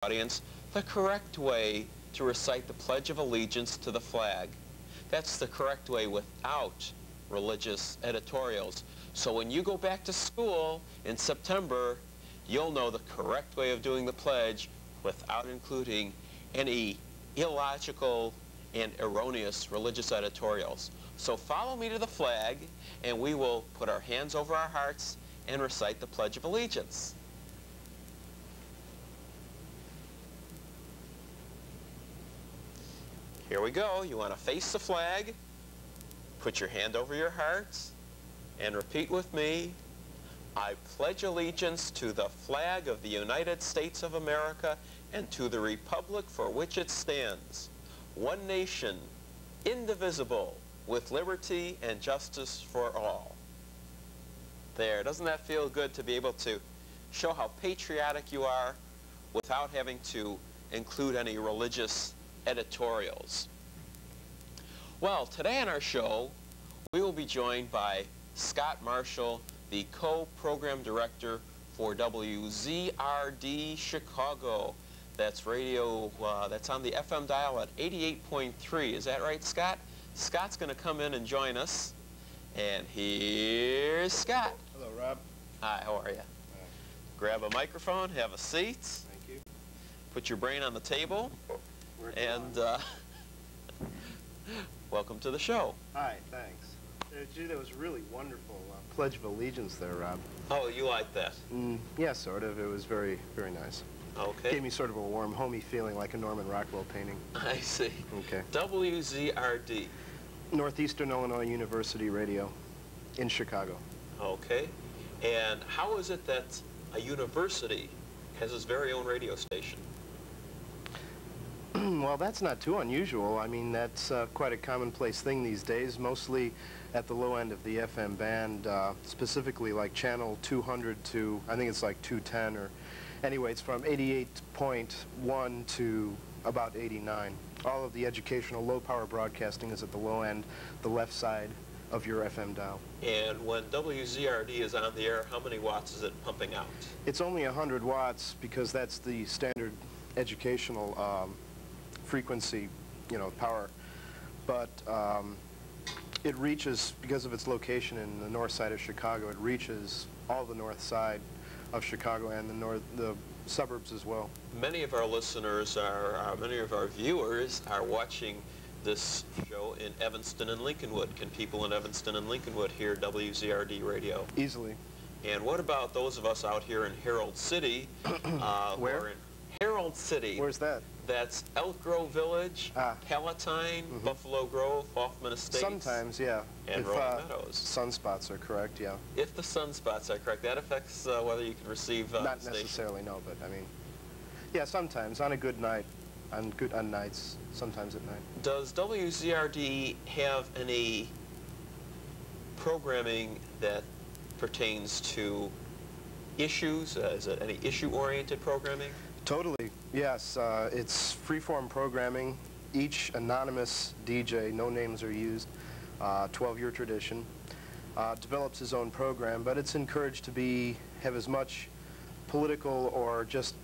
audience the correct way to recite the Pledge of Allegiance to the flag. That's the correct way without religious editorials. So when you go back to school in September, you'll know the correct way of doing the pledge without including any illogical and erroneous religious editorials. So follow me to the flag, and we will put our hands over our hearts and recite the Pledge of Allegiance. Here we go. You want to face the flag, put your hand over your heart, and repeat with me. I pledge allegiance to the flag of the United States of America and to the republic for which it stands, one nation, indivisible, with liberty and justice for all. There, doesn't that feel good to be able to show how patriotic you are without having to include any religious editorials? Well, today on our show, we will be joined by Scott Marshall, the co-program director for WZRD Chicago. That's radio, that's on the FM dial at 88.3. Is that right, Scott? Scott's going to come in and join us. And here's Scott. Hello, Rob. Hi, how are you? Hi. Grab a microphone, have a seat. Thank you. Put your brain on the table. And welcome to the show. Hi, thanks. Gee, that was really wonderful. Pledge of Allegiance there, Rob. Oh, you like that? Yeah, sort of. It was very, very nice. Okay. Gave me sort of a warm, homey feeling, like a Norman Rockwell painting. I see. Okay. WZRD. Northeastern Illinois University Radio in Chicago. Okay. And how is it that a university has its very own radio station? Well, that's not too unusual. I mean, that's quite a commonplace thing these days, mostly at the low end of the FM band, specifically like channel 200 to, I think it's like 210, or anyway, it's from 88.1 to about 89. All of the educational low-power broadcasting is at the low end, the left side of your FM dial. And when WZRD is on the air, how many watts is it pumping out? It's only 100 watts because that's the standard educational frequency, you know, power. But it reaches, because of its location in the north side of Chicago, it reaches all the north side of Chicago and the suburbs as well. Many of our listeners many of our viewers are watching this show in Evanston and Lincolnwood. Can people in Evanston and Lincolnwood hear WZRD radio? Easily. And what about those of us out here in Herald City? Where? In Herald City. Where's that? That's Elk Grove Village, Palatine, Buffalo Grove, Hoffman Estates. Sometimes, yeah. And Rolling Meadows. Sunspots are correct, yeah. If the sunspots are correct, that affects whether you can receive Not necessarily, no, but I mean, yeah, sometimes on a good night, on nights, sometimes at night. Does WZRD have any programming that pertains to issues? Is it any issue-oriented programming? Totally, yes. It's free-form programming. Each anonymous DJ, no names are used, 12-year tradition, develops his own program, but it's encouraged to have as much political or just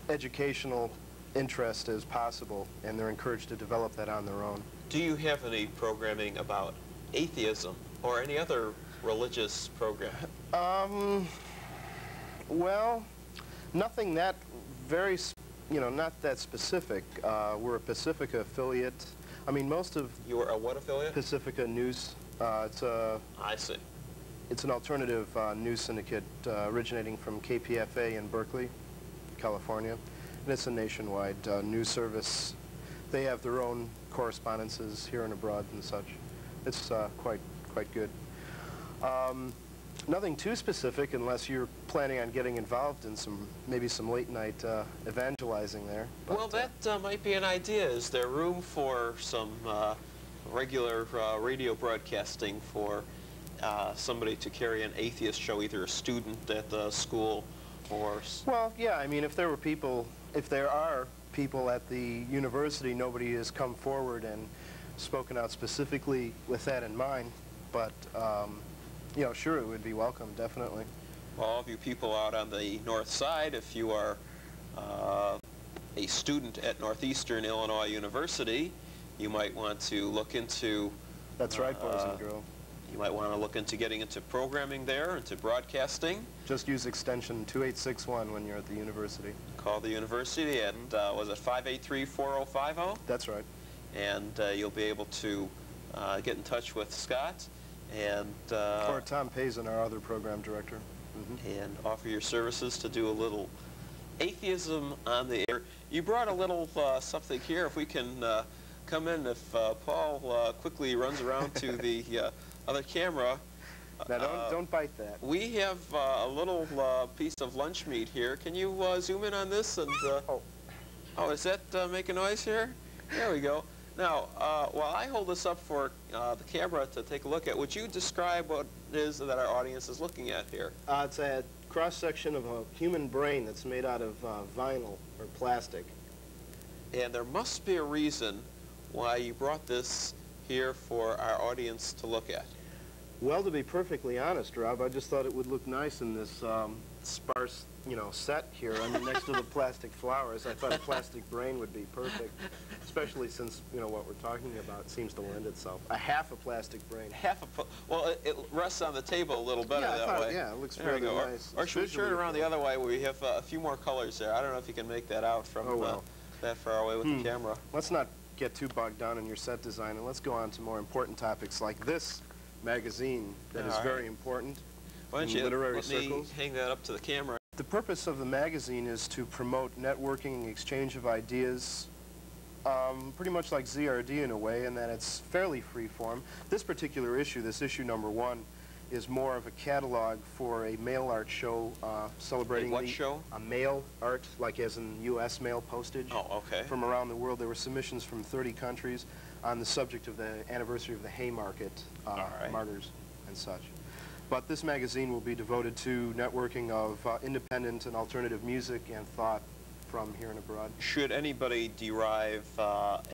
educational interest as possible, and they're encouraged to develop that on their own. Do you have any programming about atheism or any other religious program? Well, nothing that very, not that specific. We're a Pacifica affiliate. I mean, most of... You are a what affiliate? Pacifica News. I see. It's an alternative news syndicate originating from KPFA in Berkeley, California. And it's a nationwide news service. They have their own correspondences here and abroad and such. It's quite good. Nothing too specific unless you're planning on getting involved in maybe some late night evangelizing there. But, well, that might be an idea. Is there room for some regular radio broadcasting for somebody to carry an atheist show, either a student at the school or... Well, yeah, I mean, if there are people at the university, nobody has come forward and spoken out specifically with that in mind, but you know, sure, it would be welcome, definitely. Well, all of you people out on the north side, if you are a student at Northeastern Illinois University, you might want to look into... That's right, boys and girls. You might want to look into getting into programming there, into broadcasting. Just use extension 2861 when you're at the university. Call the university at, was it 583-4050? That's right. And you'll be able to get in touch with Scott and... or Tom Payson, our other program director. And offer your services to do a little atheism on the air. You brought a little something here. If we can come in, if Paul quickly runs around to the other camera. Now don't bite that. We have a little piece of lunch meat here. Can you zoom in on this? And oh, is that making noise here? There we go. Now, while I hold this up for the camera to take a look at, would you describe what it is that our audience is looking at here? It's a cross-section of a human brain that's made out of vinyl or plastic. And there must be a reason why you brought this here for our audience to look at. Well, to be perfectly honest, Rob, I just thought it would look nice in this sparse, set here. I mean, next to the plastic flowers. I thought a plastic brain would be perfect, especially since, what we're talking about seems to lend itself. Half a plastic brain. Well, it rests on the table a little better that way. Yeah, it looks very nice. Or should we turn it around the other way where we have a few more colors there? I don't know if you can make that out from that far away with the camera. Let's not get too bogged down in your set design, and let's go on to more important topics like this magazine that is very important in literary circles. Let me hang that up to the camera. The purpose of the magazine is to promote networking and exchange of ideas, pretty much like ZRD in a way, in that it's fairly free form. This particular issue, this issue #1, is more of a catalog for a mail art show celebrating what show? A mail art, like as in U.S. mail postage. Oh, okay. From around the world. There were submissions from 30 countries on the subject of the anniversary of the Haymarket martyrs and such. But this magazine will be devoted to networking of independent and alternative music and thought from here and abroad. Should anybody derive